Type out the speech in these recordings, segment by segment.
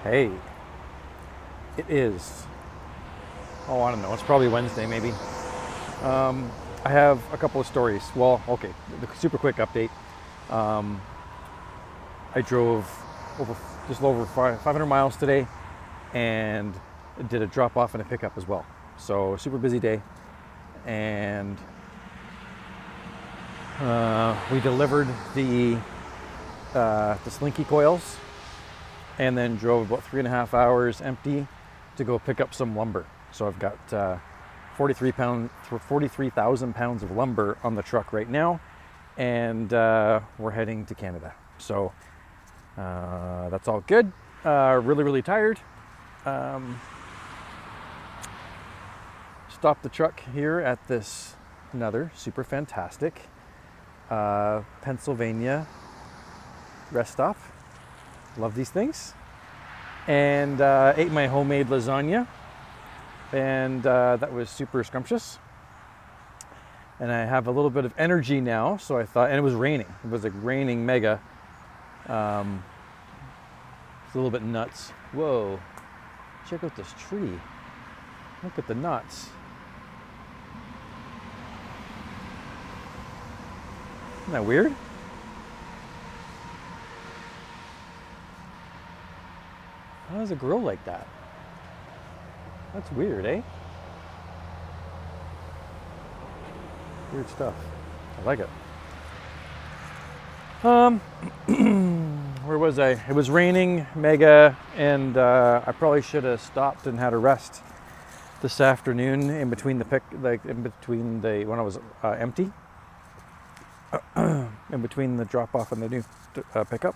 Hey, it is. Oh, I don't know. It's probably Wednesday, maybe. I have a couple of stories. Well, okay, the super quick update. Um, I drove over just over 500 miles today, and did a drop off and a pickup as well. So super busy day, and we delivered the slinky coils, and then drove about 3.5 hours empty to go pick up some lumber. So I've got 43,000 pounds of lumber on the truck right now, and we're heading to Canada. So that's all good. Really tired. Stopped the truck here at this another super fantastic Pennsylvania rest stop. Love these things. And ate my homemade lasagna, and that was super scrumptious. And I have a little bit of energy now, so I thought, and it was raining. It was like raining mega. It's a little bit nuts. Whoa, check out this tree. Look at the nuts. Isn't that weird? How does it grow like that? That's weird, eh? Weird stuff. I like it. Where was I? It was raining mega, and I probably should have stopped and had a rest this afternoon in between when I was empty, in between the drop off and the new pickup.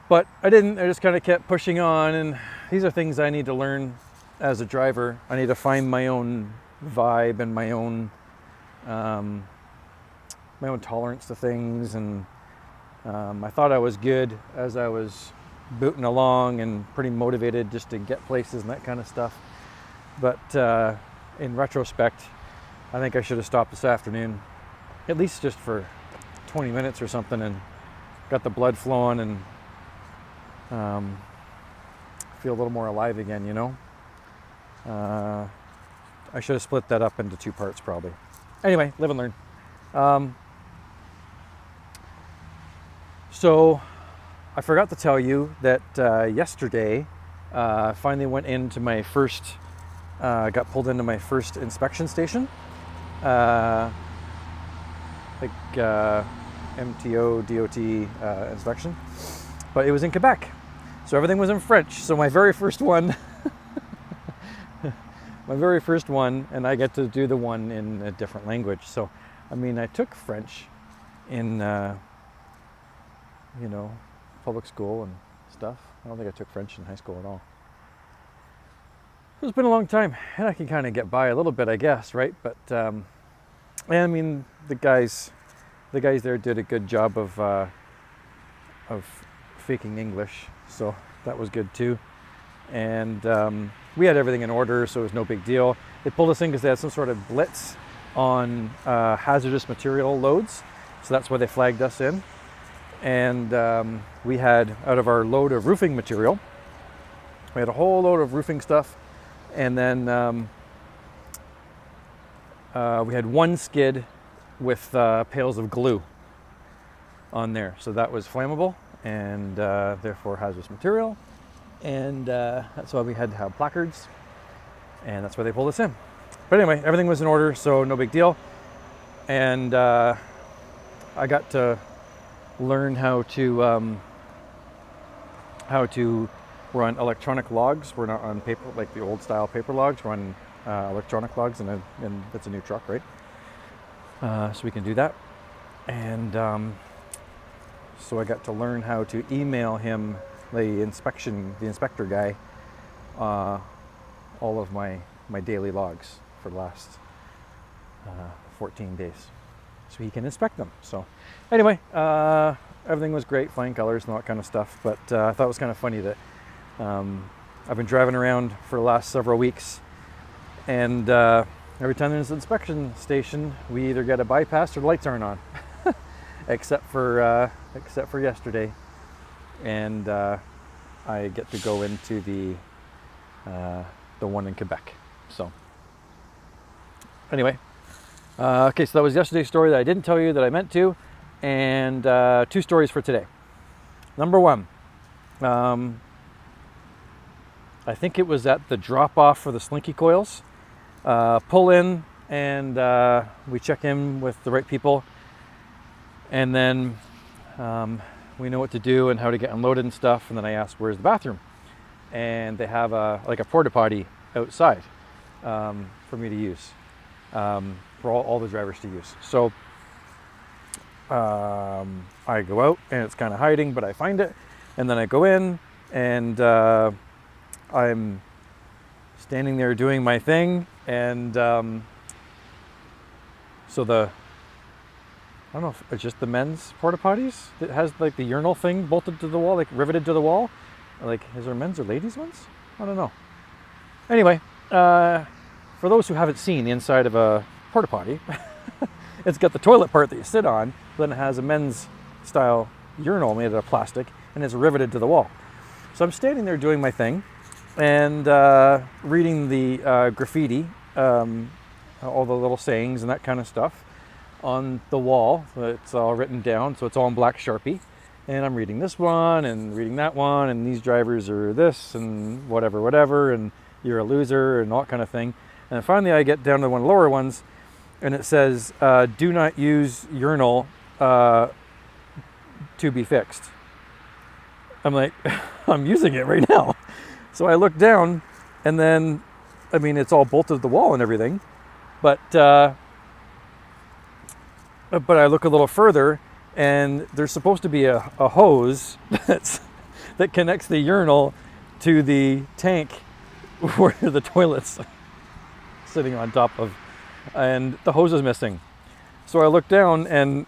But I didn't. I just kind of kept pushing on, and these are things I need to learn as a driver. I need to find my own vibe and my own tolerance to things. And I thought I was good as I was booting along and pretty motivated just to get places and that kind of stuff. But in retrospect, I think I should have stopped this afternoon, at least just for 20 minutes or something, and got the blood flowing and feel a little more alive again, you know. I should have split that up into 2 parts probably. Anyway, live and learn. So I forgot to tell you that yesterday I finally went into my first, got pulled into my first inspection station, MTO, DOT inspection, but it was in Quebec. So everything was in French. So my very first one, and I get to do the one in a different language. So, I mean, I took French in, public school and stuff. I don't think I took French in high school at all. It's been a long time, and I can kind of get by a little bit, I guess, right? But, I mean, the guys there did a good job of faking English, so that was good too. And we had everything in order, so it was no big deal. They pulled us in because they had some sort of blitz on hazardous material loads, so that's why they flagged us in. And we had, out of our load of roofing material, we had a whole load of roofing stuff, and then we had one skid with pails of glue on there, so that was flammable and therefore hazardous material, and that's why we had to have placards, and that's why they pulled us in. But anyway, everything was in order, so no big deal. And I got to learn how to run electronic logs. We're not on paper like the old style paper logs. We're on electronic logs, and it's a new truck, right? So we can do that. And so I got to learn how to email him, the inspector guy, all of my daily logs for the last 14 days, so he can inspect them. So anyway, everything was great, flying colors and all that kind of stuff. But I thought it was kind of funny that I've been driving around for the last several weeks, and every time there's an inspection station, we either get a bypass or the lights aren't on. except for yesterday. and I get to go into the one in Quebec. So anyway, okay, so that was yesterday's story that I didn't tell you that I meant to, and 2 stories for today. Number 1, I think it was at the drop-off for the Slinky coils. Pull in, and we check in with the right people, and then we know what to do and how to get unloaded and stuff. And then I ask, where's the bathroom? And they have a porta potty outside for me to use, for all the drivers to use. So I go out, and it's kind of hiding, but I find it, and then I go in, and I'm standing there doing my thing, and so I don't know if it's just the men's porta potties that has like the urinal thing bolted to the wall, like riveted to the wall. Like, is there men's or ladies ones? I don't know. Anyway, for those who haven't seen the inside of a porta potty, it's got the toilet part that you sit on, then it has a men's style urinal made out of plastic, and it's riveted to the wall. So I'm standing there doing my thing, and reading the graffiti, all the little sayings and that kind of stuff on the wall. It's all written down, so it's all in black Sharpie. And I'm reading this one and reading that one, and these drivers are this and whatever, and you're a loser and all that kind of thing. And finally I get down to one of the lower ones, and it says, do not use urinal to be fixed. I'm like, I'm using it right now. So I look down, and then, I mean, it's all bolted to the wall and everything, but I look a little further, and there's supposed to be a hose that connects the urinal to the tank where the toilet's sitting on top of, and the hose is missing. So I look down, and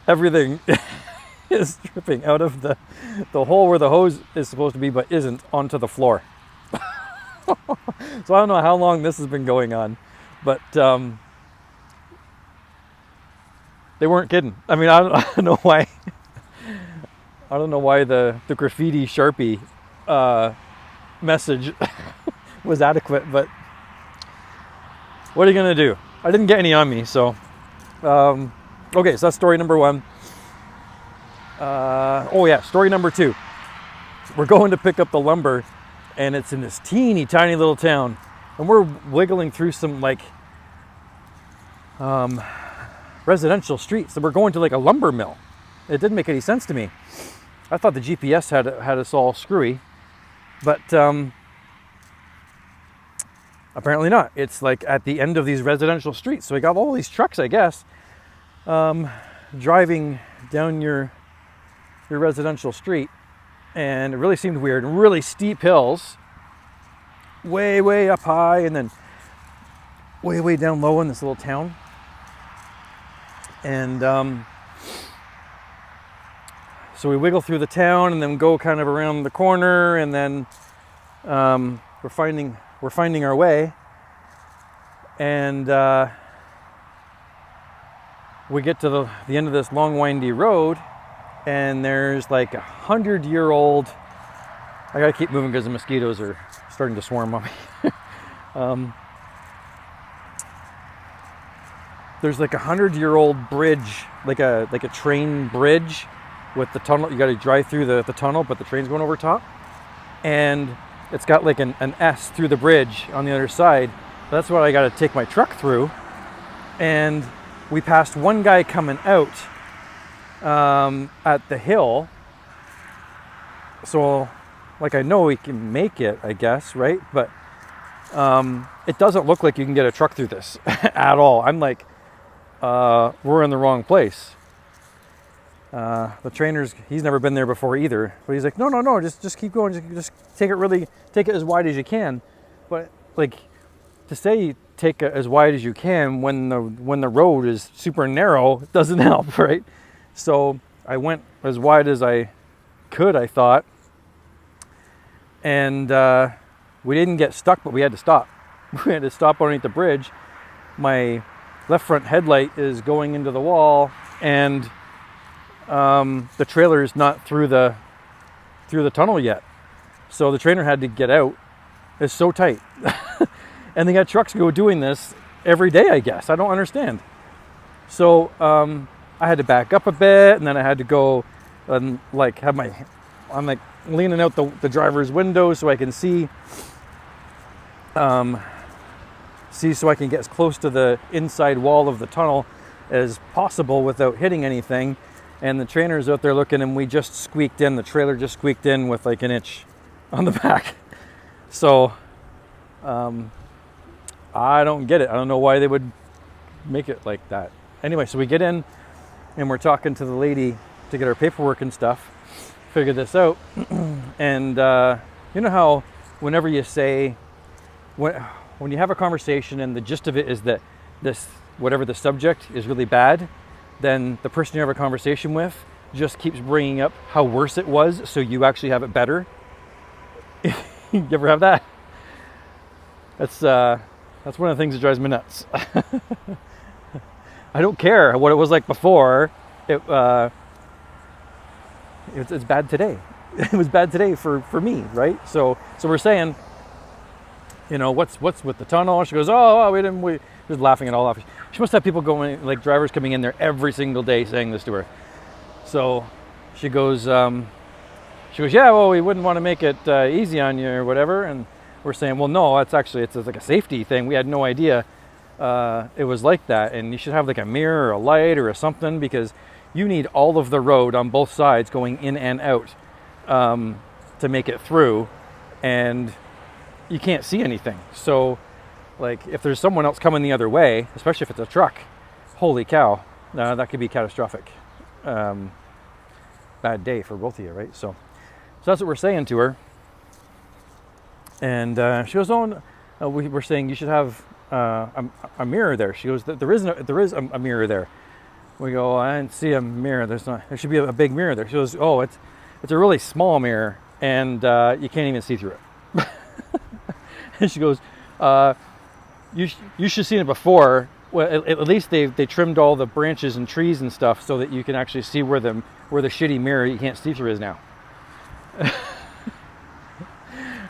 everything is dripping out of the hole where the hose is supposed to be, but isn't, onto the floor. So I don't know how long this has been going on, but they weren't kidding. I mean, I don't know why. I don't know why the graffiti Sharpie message was adequate, but what are you gonna do? I didn't get any on me, so okay. So that's story number 1. Oh yeah, story number 2. We're going to pick up the lumber, and it's in this teeny tiny little town, and we're wiggling through some like residential streets, and we're going to like a lumber mill. It didn't make any sense to me. I thought the GPS had us all screwy, but apparently not. It's like at the end of these residential streets. So we got all these trucks, I guess, driving down your residential street, and it really seemed weird. Really steep hills, way up high, and then way down low in this little town. And so we wiggle through the town, and then go kind of around the corner, and then we're finding our way, and we get to the end of this long windy road, and there's like 100-year-old. I gotta keep moving because the mosquitoes are starting to swarm on me. There's like 100-year-old bridge, like a train bridge with the tunnel. You got to drive through the tunnel, but the train's going over top, and it's got like an S through the bridge on the other side. That's what I got to take my truck through. And we passed one guy coming out at the hill, so like I know he can make it, I guess, right? But it doesn't look like you can get a truck through this at all. I'm like, we're in the wrong place. The trainer's, he's never been there before either, but he's like, no, just keep going, just take it as wide as you can. But like, to say take it as wide as you can when the road is super narrow doesn't help, right? So I went as wide as I could, I thought, and we didn't get stuck, but we had to stop. We had to stop underneath the bridge. My left front headlight is going into the wall, and the trailer is not through the through the tunnel yet. So the trainer had to get out. It's so tight. And they got trucks doing this every day, I guess. I don't understand. So I had to back up a bit, and then I had to go and like have I'm like leaning out the driver's window so I can see so I can get as close to the inside wall of the tunnel as possible without hitting anything. And the trainer's out there looking, and we just squeaked in. The trailer just squeaked in with like an inch on the back. So I don't get it. I don't know why they would make it like that. Anyway, so we get in and we're talking to the lady to get our paperwork and stuff, figure this out. And you know how whenever you say, when you have a conversation and the gist of it is that whatever the subject is really bad, then the person you have a conversation with just keeps bringing up how worse it was, so you actually have it better. You ever have that? That's one of the things that drives me nuts. I don't care what it was like before. It's bad today. It was bad today for me, right? So we're saying, what's with the tunnel? She goes, we was laughing it all off. She must have people going, like drivers coming in there every single day saying this to her. So she goes, yeah, well, we wouldn't want to make it easy on you or whatever. And we're saying, well, no, it's like a safety thing. We had no idea it was like that. And you should have like a mirror or a light or something, because you need all of the road on both sides going in and out to make it through. And you can't see anything. So like if there's someone else coming the other way, especially if it's a truck, holy cow, that could be catastrophic. Bad day for both of you, right? So that's what we're saying to her. And she goes, we're saying you should have a mirror there. She goes, there is a mirror there. We go, I didn't see a mirror. There should be a big mirror there. She goes, it's a really small mirror, and you can't even see through it. And she goes, you should have seen it before. Well, at least they trimmed all the branches and trees and stuff so that you can actually see where the shitty mirror you can't see through is now.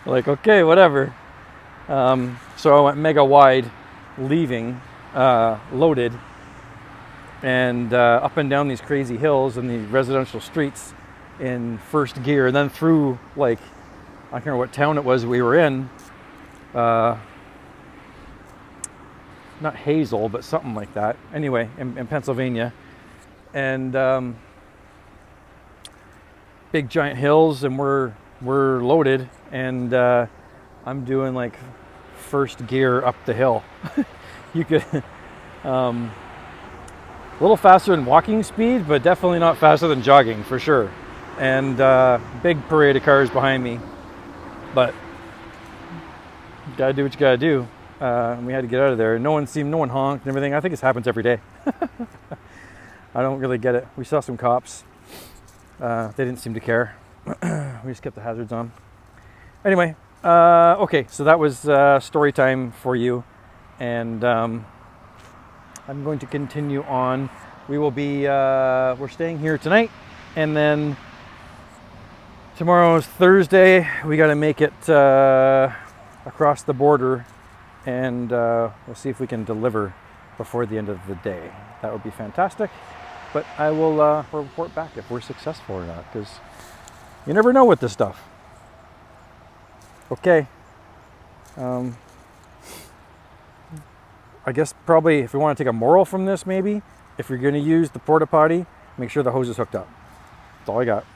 Like, okay, whatever. So I went mega wide, leaving, loaded, and up and down these crazy hills and the residential streets in first gear, and then through, like, I can't remember what town it was we were in. Not Hazel, but something like that. Anyway, in Pennsylvania. And big giant hills, and we're loaded, and I'm doing like first gear up the hill. You could a little faster than walking speed, but definitely not faster than jogging for sure. And big parade of cars behind me, but you gotta do what you gotta do. And we had to get out of there. No one honked and everything. I think this happens every day. I don't really get it. We saw some cops. They didn't seem to care. We just kept the hazards on. Anyway, okay, so that was story time for you. And I'm going to continue on. We will be, we're staying here tonight. And then tomorrow's Thursday. We got to make it across the border. And we'll see if we can deliver before the end of the day. That would be fantastic. But I will report back if we're successful or not, because you never know with this stuff. Okay. I guess probably if we want to take a moral from this, maybe, if you're going to use the porta potty, make sure the hose is hooked up. That's all I got.